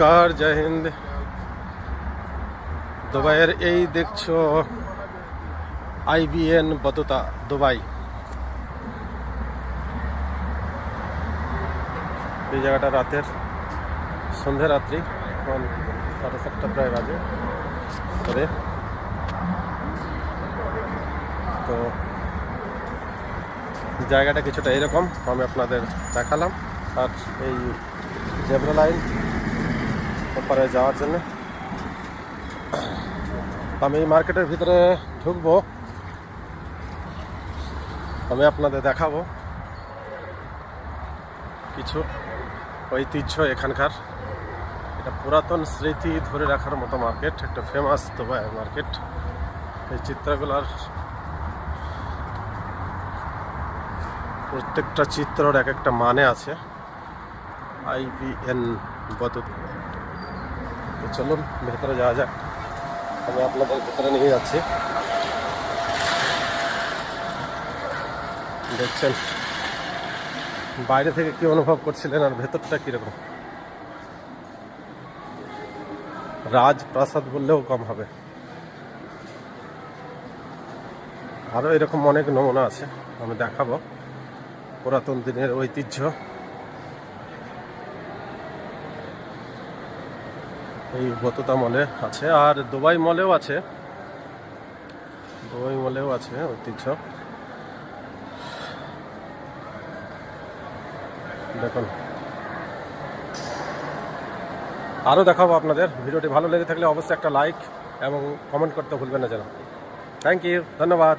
নমস্কার, জয় হিন্দ। দুবাইয়ের এই দেখছো IBN বতুতা দুবাই। এই জায়গাটা রাতের সন্ধে রাত্রি, এখন 7:30 প্রায় বাজে করে। তো জায়গাটা কিছুটা এরকম আমি আপনাদের দেখালাম। আর এই জেব্রা লাইন ওপারে যাওয়ার জন্য আমি এই মার্কেটের ভিতরে ঢুকবো, আমি আপনাদের দেখাবো কিছু ঐতিহ্য এখানকার। এটা পুরাতন স্মৃতি ধরে রাখার মতো মার্কেট, একটা ফেমাস দুবাই মার্কেট। এই চিত্রগুলোর প্রত্যেকটা চিত্রর এক একটা মানে আছে। IBN বতুত। তো চলুন ভেতরে যাওয়া যাক, আমি আপনাদের ভেতরে নিয়ে যাচ্ছি। দেখছেন বাইরে থেকে কি অনুভব করছিলেন আর ভেতরটা কিরকম। রাজপ্রাসাদ বললেও কম হবে। আরও এরকম অনেক নমুনা আছে, আমি দেখাবো। পুরাতন দিনের ঐতিহ্য এই বতুতা মলে আছে, আর দুবাই মলেও আছে। দুবাই মলেও আছে ঐতিহ্য। দেখুন, আরও দেখাবো আপনাদের। ভিডিওটি ভালো লেগে থাকলে অবশ্যই একটা লাইক এবং কমেন্ট করতে ভুলবেন না যেন। থ্যাংক ইউ, ধন্যবাদ।